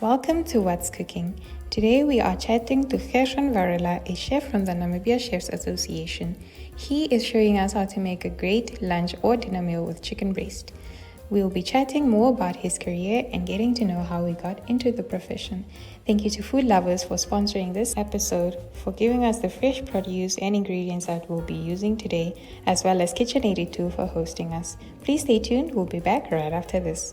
Welcome to What's Cooking. Today we are chatting to Gerson Varela, a chef from the Namibia Chefs Association. He is showing us how to make a great lunch or dinner meal with chicken breast. We will be chatting more about his career and getting to know how he got into the profession. Thank you to Food Lovers for sponsoring this episode, for giving us the fresh produce and ingredients that we'll be using today, as well as Kitchen 82 for hosting us. Please stay tuned, we'll be back right after this.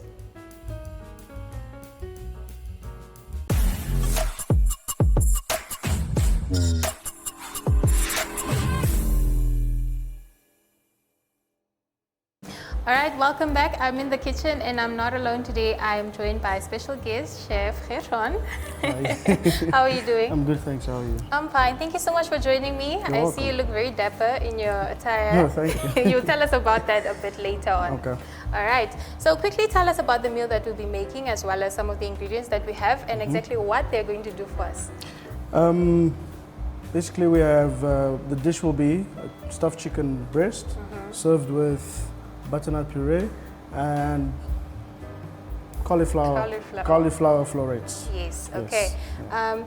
All right, welcome back. I'm in the kitchen and I'm not alone today. I am joined by a special guest, Chef Gerson. Hi. How are you doing? I'm good, thanks. How are you? I'm fine. Thank you so much for joining me. You're welcome. See you look very dapper in your attire. No, thank you. You'll tell us about that a bit later on. Okay. All right. So quickly tell us about the meal that we'll be making, as well as some of the ingredients that we have and exactly what they're going to do for us. Basically, we have the dish will be stuffed chicken breast served with butternut puree and cauliflower florets. Yes. Okay.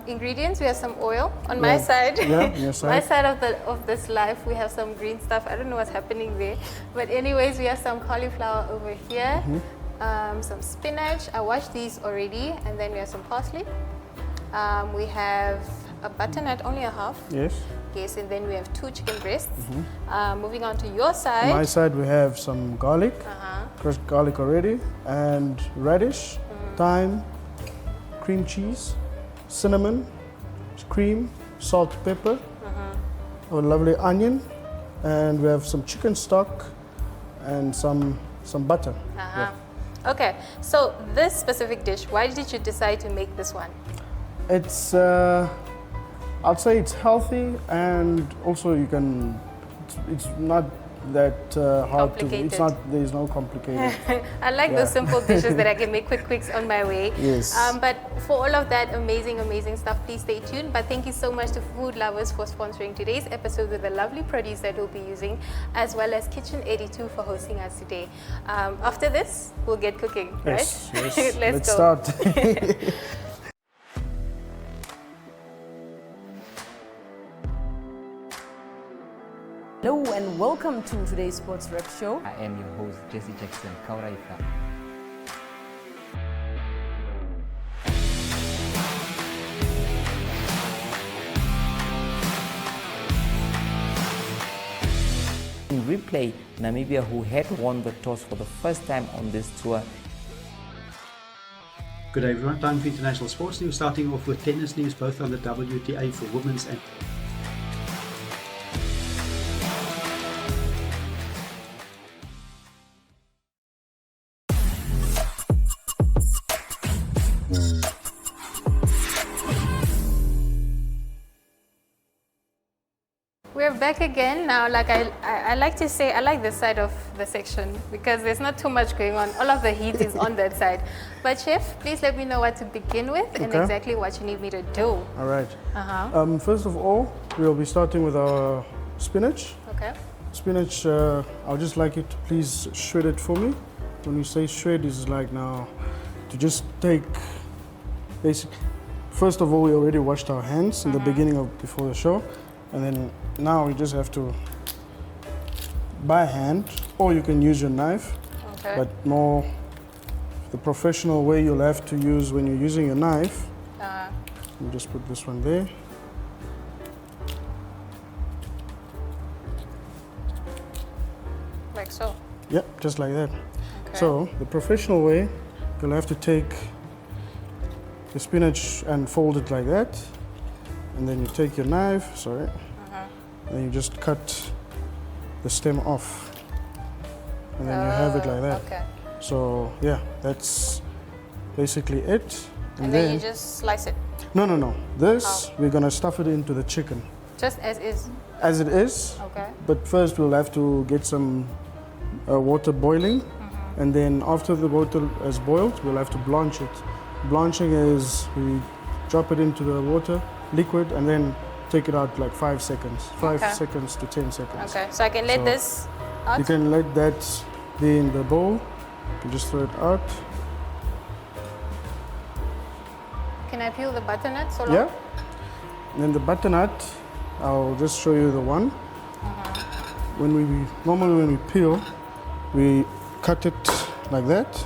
Ingredients: we have some oil on Yeah. my side. Yeah, your side. My side of this life, we have some green stuff. I don't know what's happening there, but anyways, we have some cauliflower over here. Some spinach. I washed these already, and then we have some parsley. We have a butternut, only a half. Yes, and then we have 2 chicken breasts. Moving on to your side. On my side, we have some garlic, crushed garlic already, and radish, thyme, cream cheese, cinnamon, cream, salt, pepper, a lovely onion, and we have some chicken stock and some butter. Yeah. Okay, so this specific dish, why did you decide to make this one? It's I'd say it's healthy, and also you can. It's not that hard to. It's not. There's no complicated. I like those simple dishes that I can make quick on my way. Yes. But for all of that amazing stuff, please stay tuned. But thank you so much to Food Lovers for sponsoring today's episode with the lovely produce that we'll be using, as well as Kitchen 82 for hosting us today. After this, we'll get cooking, Yes. right? Yes. Let's go. Start. Hello and welcome to today's Sports Rep Show. I am your host, Jesse Jackson Kauraifa. In replay, Namibia, who had won the toss for the first time on this tour. Good day everyone, time for international sports news, starting off with tennis news, both on the WTA for women's and We're back again now. Like I like to say, I like this side of the section because there's not too much going on. All of the heat is on that side. But Chef, please let me know what to begin with and exactly what you need me to do. All right. First of all, we'll be starting with our spinach. Okay. Spinach, I would just like you to please shred it for me. When we say shred, is like now to just take basically. First of all, we already washed our hands in the beginning of before the show, and then now we just have to by hand, or you can use your knife. Okay. But more the professional way you'll have to use when you're using your knife. You just put this one there. Like so. Yep, just like that. Okay. So the professional way, you'll have to take the spinach and fold it like that, and then you take your knife, and you just cut the stem off, and then you have it like that. Okay. So yeah, that's basically it. And then you just slice it. No. This we're gonna stuff it into the chicken. Just as is. As it is. Okay. But first we'll have to get some water boiling, and then after the water has boiled, we'll have to blanch it. Blanching is we drop it into the water, liquid, and then take it out like 5 seconds. 5 seconds to 10 seconds. Okay, so I can let this out? You can let that be in the bowl. You can just throw it out. Can I peel the butternut so long? Yeah. And then the butternut, I'll just show you the one. Normally when we peel, we cut it like that,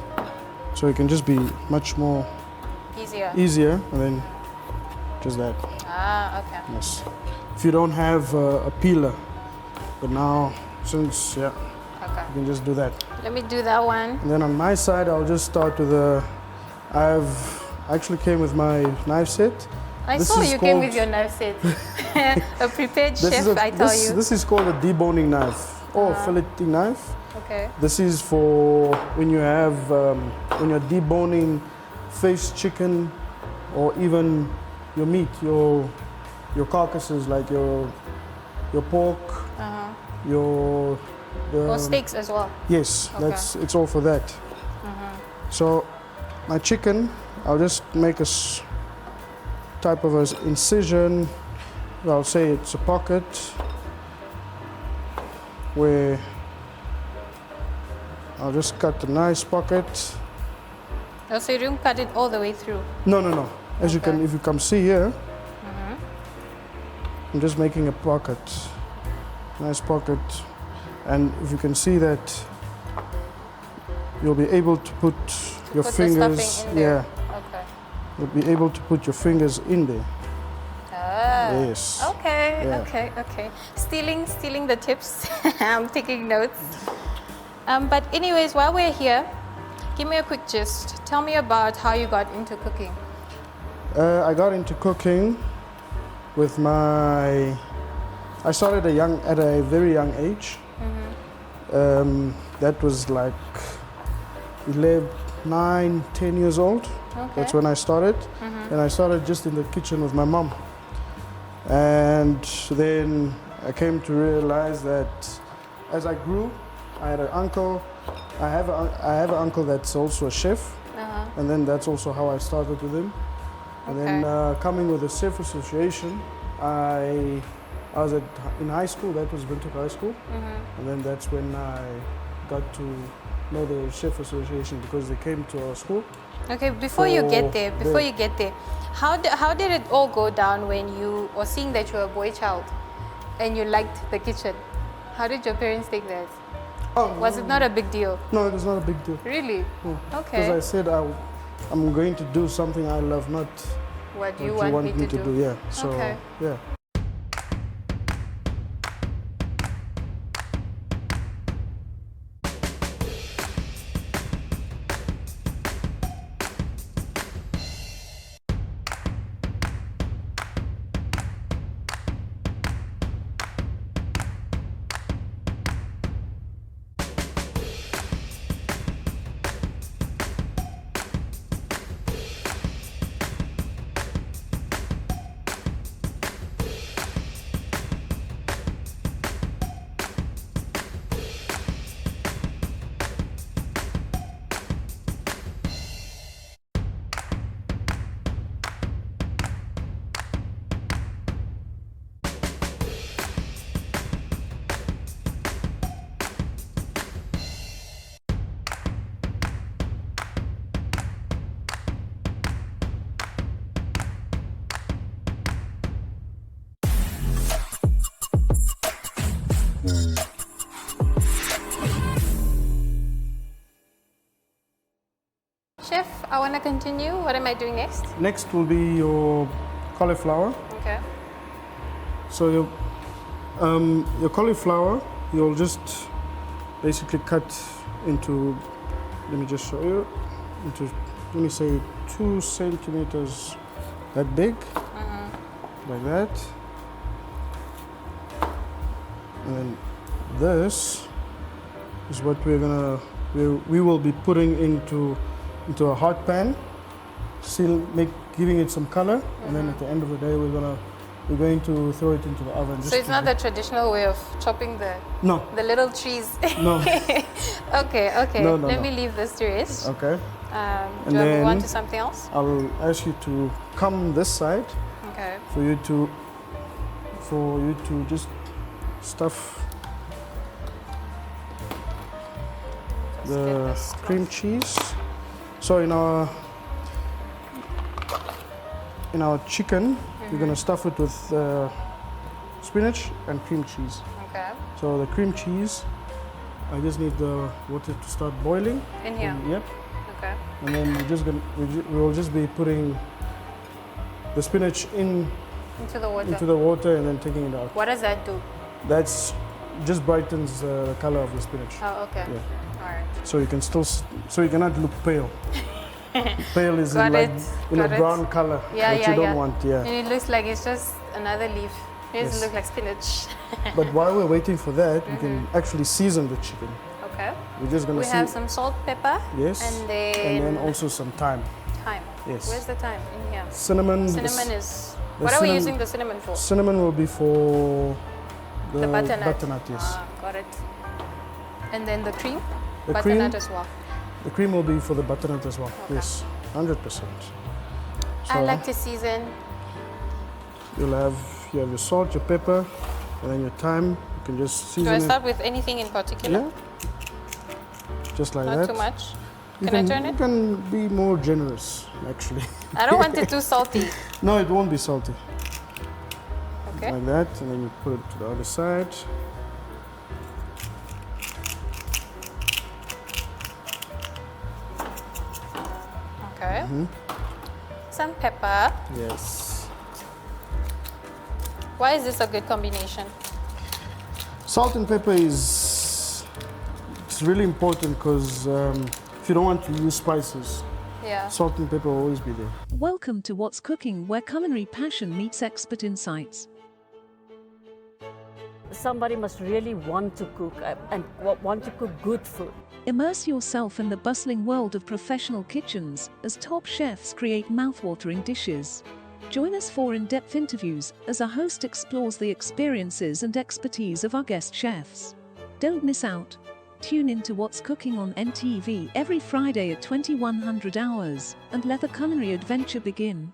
so it can just be much more Easier. and then just that. Ah, okay. Yes. If you don't have a peeler, but now since Okay. you can just do that. Let me do that one. And then on my side, I'll just start with I actually came with my knife set. I This saw is you came called- with your knife set. A prepared This chef, is I tell you. This is called a deboning knife or filleting knife. Okay. This is for when you have when you're deboning face chicken or even your meat, your carcasses like your pork, your Or steaks as well. yes, Okay. it's all for that. So my chicken, I'll just make a type of an incision. I'll say it's a pocket where I'll just cut a nice pocket. Oh, so you don't cut it all the way through. No. As you Okay. can, if you come see here, I'm just making a pocket, nice pocket, and if you can see that, you'll be able to put your Put the fingers. stuffing in there. Yeah, Okay. you'll be able to put your fingers in there. Ah. Yes. Okay, Yeah. okay. Stealing the tips. I'm taking notes. But anyways, while we're here, give me a quick gist. Tell me about how you got into cooking. I got into cooking with I started at a very young age. That was like 11, 9, 10 years old. Okay. That's when I started. And I started just in the kitchen with my mom. And then I came to realize that as I grew, I had an uncle. I have an uncle that's also a chef. And then that's also how I started with him. And then coming with the chef association, I was in high school. That was Windhoek High School. And then that's when I got to know the chef association because they came to our school. Okay, before you get there, the- how did it all go down when you were seeing that you were a boy child and you liked the kitchen? How did your parents take that? Oh, Was it not a big deal? No, it was not a big deal. Really? Because Okay. I said I'm going to do something I love, not What what you you want me to do? Yeah. So Okay. yeah. Chef, I want to continue. What am I doing next? Next will be your cauliflower. Okay. So your cauliflower, you'll just basically cut into. Let me just show you. Into, let me say 2 centimeters, that big, like that. And then this is what we will be putting into a hot pan, giving it some color, and then at the end of the day we're going to throw it into the oven. So it's not the traditional way of chopping the little trees. No. Okay. No, Let no. me leave this to rest. Okay. Do I move on to something else? I'll ask you to come this side Okay. for you to just stuff Just get the this cream cheese. So in our in our chicken, we're gonna stuff it with spinach and cream cheese. Okay. So the cream cheese, I just need the water to start boiling. In here? Yep. Okay. And then we'll just be putting the spinach Into the water. into the water and then taking it out. What does that do? That's just brightens the color of the spinach. Oh, okay. Yeah. All right. So you can still, so you cannot look pale. Pale is Got in like it, in a got it. brown color Yeah, that yeah, you don't yeah. want. Yeah. And it looks like it's just another leaf. It doesn't Yes. look like spinach. But while we're waiting for that, we can actually season the chicken. Okay. We're just gonna We have some salt, pepper, yes, and then also some thyme. thyme. Yes. Where's the thyme? In here. Cinnamon. Cinnamon is. the What are we cinnamon- using the cinnamon for? Cinnamon will be for The butternut. butternut, yes. Ah, got it. And then the cream? The Butternut cream, as well. the cream will be for the butternut as well. Okay. Yes, 100%. I like to season. You have your salt, your pepper, and then your thyme. You can just season Do I it. start with anything in particular? Yeah. Just like Not that. too much? You Can I turn You it? can be more generous, actually. I don't want it too salty. No, it won't be salty. Okay. Like that, and then you put it to the other side. Okay. Mm-hmm. Some pepper. Yes. Why is this a good combination? Salt and pepper is it's really important because if you don't want to use spices, Yeah. salt and pepper will always be there. Welcome to What's Cooking, where culinary passion meets expert insights. Somebody must really want to cook and want to cook good food. Immerse yourself in the bustling world of professional kitchens as top chefs create mouthwatering dishes. Join us for in-depth interviews as our host explores the experiences and expertise of our guest chefs. Don't miss out. Tune in to What's Cooking on NTV every Friday at 2100 hours and let the culinary adventure begin.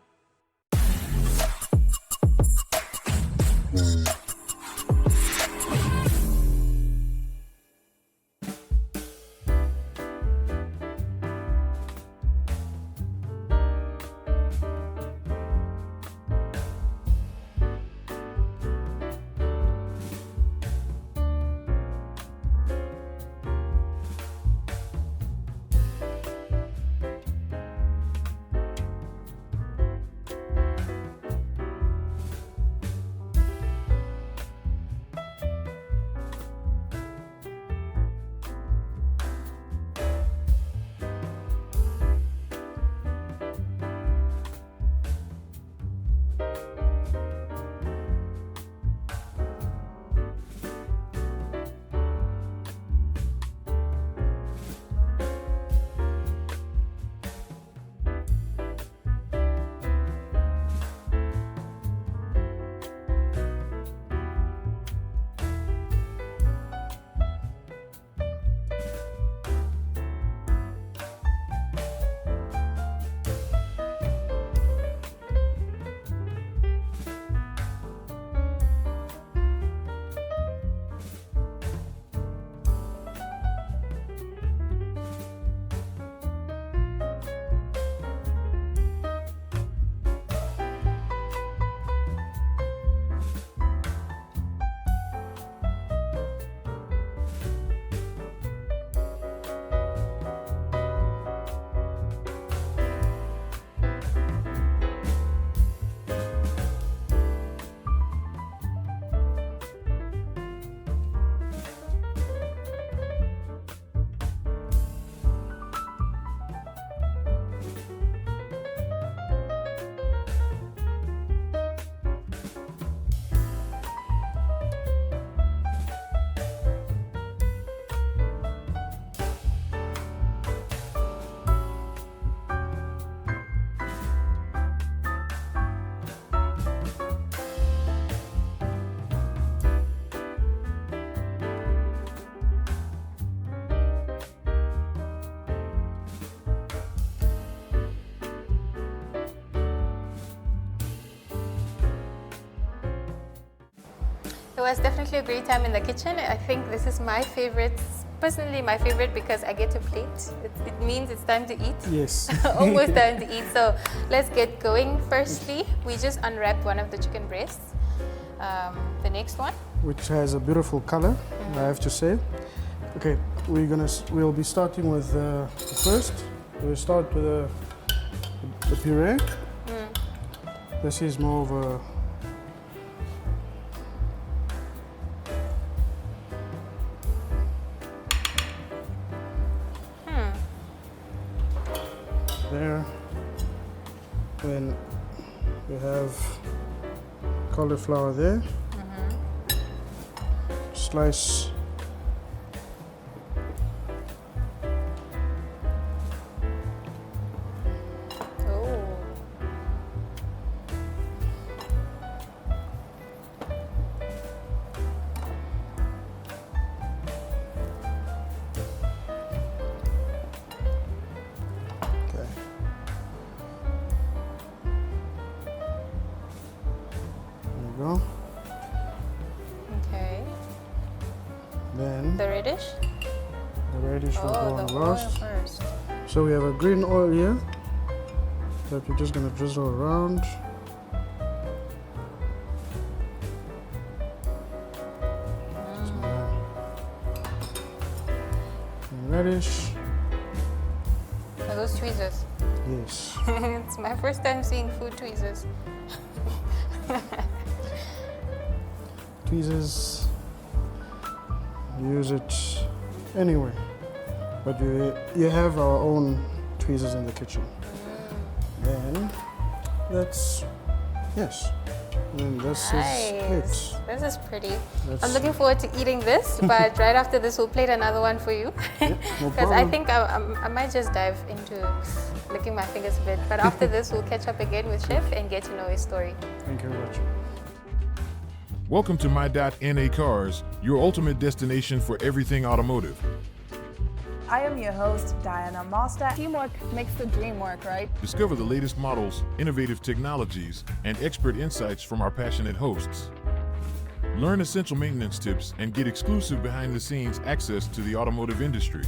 It was definitely a great time in the kitchen. I think this is my favorite Personally, my favorite because I get to plate. It means it's time to eat. Yes. Almost time to eat. So let's get going. Firstly, we just unwrapped one of the chicken breasts. The next one. Which has a beautiful color, I have to say. Okay, we'll be starting with the first. We'll start with the puree. This is more of a there. Then we have cauliflower there. Slice go. Okay. Then The reddish? the radish will go on the oil last. first. So we have a green oil here that we're just gonna drizzle around. And radish. Are those tweezers? Yes. It's my first time seeing food tweezers. Tweezers. Use it anywhere. But you have our own tweezers in the kitchen. Then that's yes. And this Nice. is it. This is pretty. That's- I'm looking forward to eating this, but right after this, we'll plate another one for you. No Because I problem. think I might just dive into licking my fingers a bit. But after this, we'll catch up again with Chef and get to know his story. Thank you very much. Welcome to My.NA Cars, your ultimate destination for everything automotive. I am your host, Diana Master. Teamwork makes the dream work, right? Discover the latest models, innovative technologies, and expert insights from our passionate hosts. Learn essential maintenance tips and get exclusive behind-the-scenes access to the automotive industry.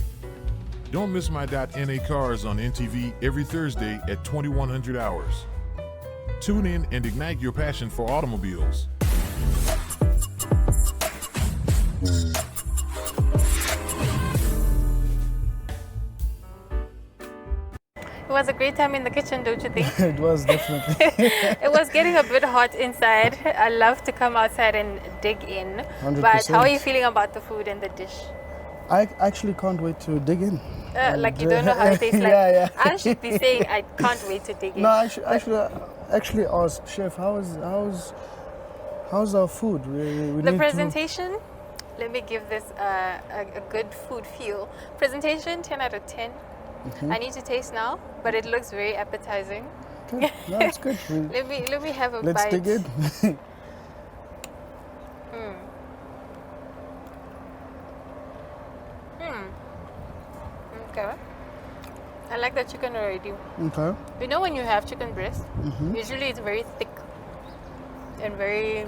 Don't miss My.NA Cars on NTV every Thursday at 2100 hours. Tune in and ignite your passion for automobiles. It was a great time in the kitchen, don't you think? It was definitely. It was getting a bit hot inside. I love to come outside and dig in. 100%. But how are you feeling about the food and the dish? I actually can't wait to dig in. Like you don't know how it tastes like. Yeah. I should be saying I can't wait to dig in. No, I should actually ask Chef, how's our food? We The need presentation, let me give this a good food feel. Presentation, 10 out of 10. I need to taste now, but it looks very appetizing. To. Okay, no, it's good. Let me have a Let's bite. dig in. Okay. I like the chicken already. Okay. You know when you have chicken breast, usually it's very thick and very,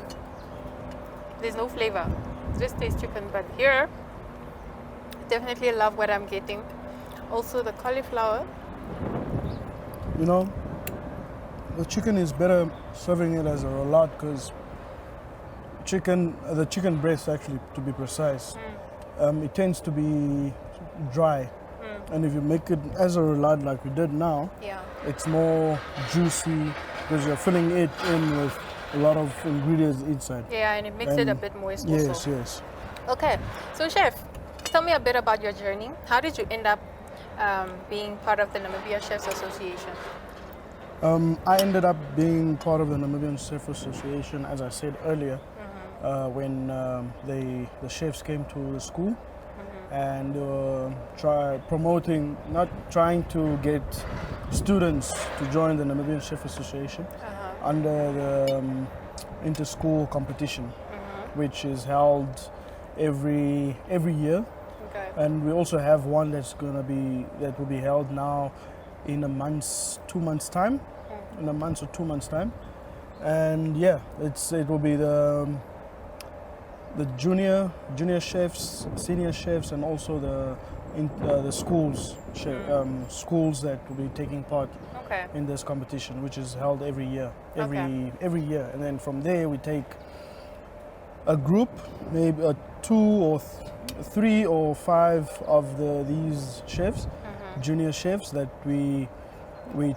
there's no flavor. It just tastes chicken. But here, definitely love what I'm getting. Also the cauliflower. You know, the chicken is better serving it as a roulade because the chicken breast actually, to be precise, it tends to be dry. And if you make it as a roulade like we did now, Yeah. it's more juicy because you're filling it in with a lot of ingredients inside. Yeah, and it makes it a bit moist also. Yes, yes. Okay, so Chef, tell me a bit about your journey. How did you end up being part of the Namibia Chefs Association? I ended up being part of the Namibian Chef Association, as I said earlier, when the chefs came to the school and not trying to get students to join the Namibian Chef Association under the inter-school competition, which is held every year. Okay. And we also have one that will be held now in a month or 2 months time. And yeah, it will be the junior chefs, senior chefs, and also the schools schools that will be taking part Okay. in this competition, which is held every year. Okay. Every year, and then from there we take a group, maybe 2 or 3 or 5 of these chefs, junior chefs, that we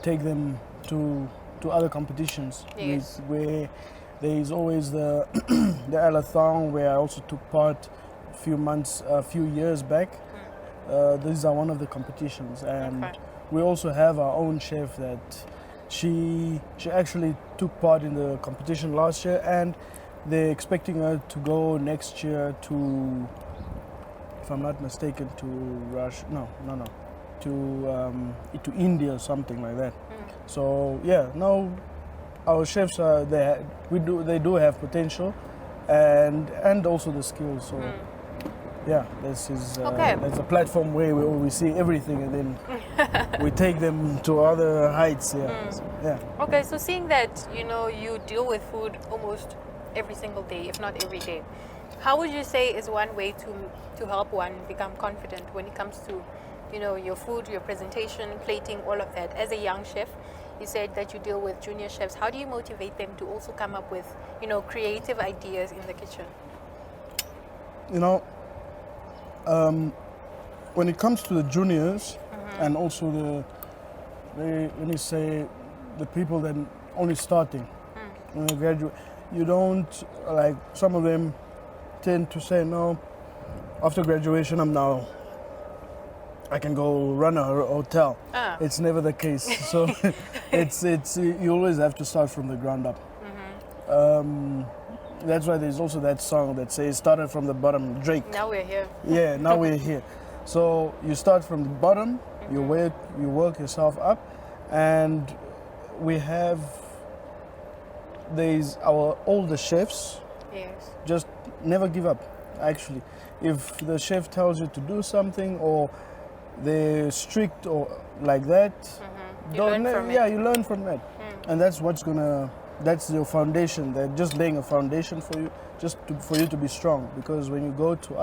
take them to other competitions. Yes. Where there is always the the Alathon, where I also took part a few years back. These are one of the competitions, and Okay. we also have our own chef that she actually took part in the competition last year, and they're expecting her to go next year to, if I'm not mistaken, to Russia. No, to India or something like that. So yeah, now our chefs are they do have potential, and also the skills. So yeah, this is Okay. that's a platform where we see everything, and then we take them to other heights. Yeah, so, yeah. Okay, so seeing that, you deal with food almost every single day, if not every day, how would you say is one way to help one become confident when it comes to, your food, your presentation, plating, all of that? As a young chef, you said that you deal with junior chefs. How do you motivate them to also come up with, creative ideas in the kitchen? When it comes to the juniors, and also let me say, the people that only starting, when they graduate, you don't, like, some of them tend to say, no, after graduation I can go run a hotel. It's never the case. So it's you always have to start from the ground up. That's why there's also that song that says started from the bottom, Drake. Now we're here. Yeah, now we're here. So you start from the bottom, you work yourself up, and there's our older chefs. Yes. Just never give up. Actually, if the chef tells you to do something, or they're strict or like that, You learn from it. you learn from that, and that's your foundation. They're just laying a foundation for you, for you to be strong. Because when you go to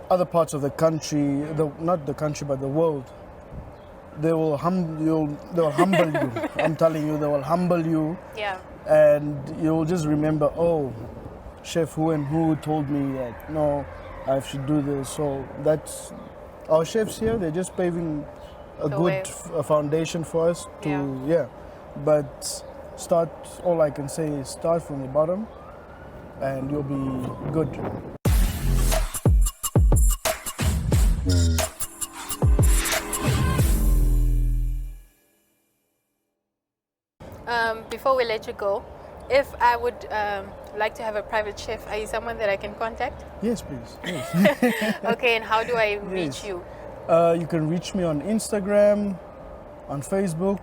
other parts of the country, not the country but the world, they will humble you. I'm telling you, they will humble you. Yeah. And you'll just remember, oh, chef who and who told me that, no, I should do this. So that's our chefs here. They're just paving a The good way. foundation for us to, Yeah. But all I can say is start from the bottom, and you'll be good. Before we let you go, if I would like to have a private chef, are you someone that I can contact? Yes, please. Yes. Okay, and how do I reach Yes. you? You can reach me on Instagram, on Facebook.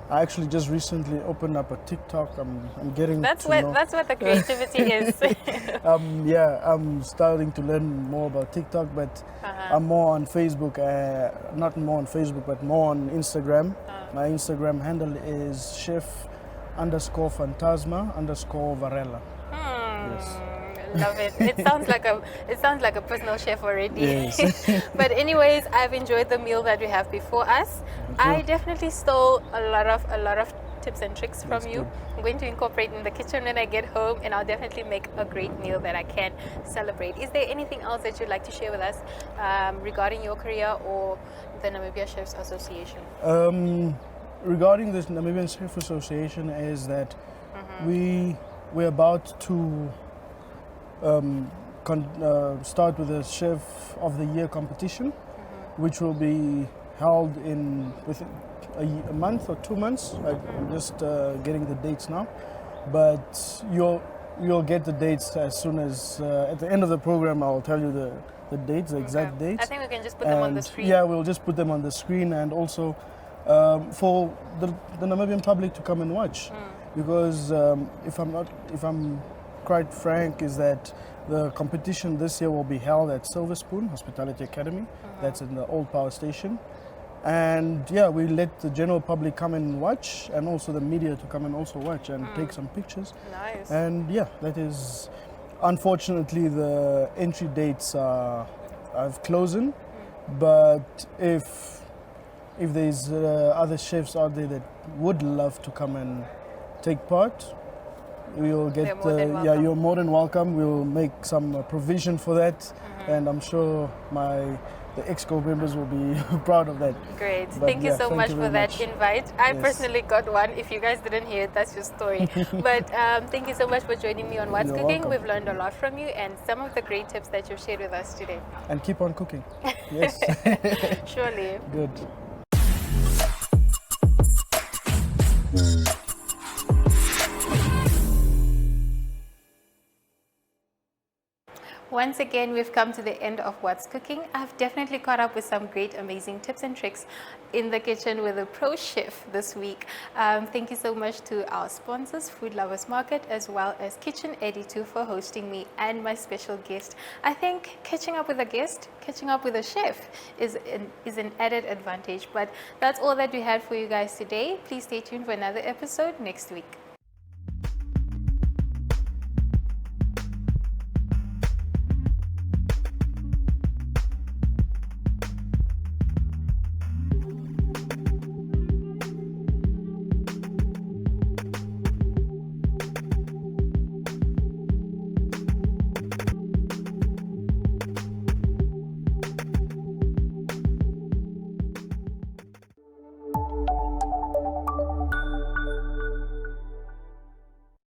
I actually just recently opened up a TikTok. I'm getting That's to what know. that's what the creativity is. I'm starting to learn more about TikTok, but I'm more on Facebook. Not more on Facebook, but more on Instagram. My Instagram handle is chef_Fantasma_Varela. Yes. Love it. It sounds like a personal chef already. Yes. But anyways, I've enjoyed the meal that we have before us. I definitely stole a lot of tips and tricks from you. good. I'm going to incorporate in the kitchen when I get home, and I'll definitely make a great meal that I can celebrate. Is there anything else that you'd like to share with us regarding your career or the Namibia Chefs Association? Regarding the Namibian Chef Association, is that we're about to start with the Chef of the Year competition, which will be held within a month or 2 months. I'm just getting the dates now, but you'll get the dates as soon as at the end of the program. I'll tell you the dates, the exact dates. I think we can just put them on the And, screen. Yeah, we'll just put them on the screen, and also for the Namibian public to come and watch, because if I'm quite frank, is that the competition this year will be held at Silver Spoon Hospitality Academy. That's in the old power station. And yeah, we let the general public come and watch, and also the media to come and also watch and take some pictures. Nice. And yeah, that is unfortunately, the entry dates have closing, but if there's other chefs out there that would love to come and take part, we'll get you're more than welcome. We'll make some provision for that, and I'm sure the Exco members will be proud of that. Great. But thank you so much you for very that much. invite. I Yes. personally got one. If you guys didn't hear it, that's your story. But thank you so much for joining me on What's You're Cooking. welcome. We've learned a lot from you and some of the great tips that you've shared with us today. And keep on cooking. Yes. Surely. Good. Once again, we've come to the end of What's Cooking. I've definitely caught up with some great, amazing tips and tricks in the kitchen with a pro chef this week. Thank you so much to our sponsors, Food Lovers Market, as well as Kitchen 82 for hosting me and my special guest. I think catching up with a guest, catching up with a chef is an added advantage. But that's all that we had for you guys today. Please stay tuned for another episode next week.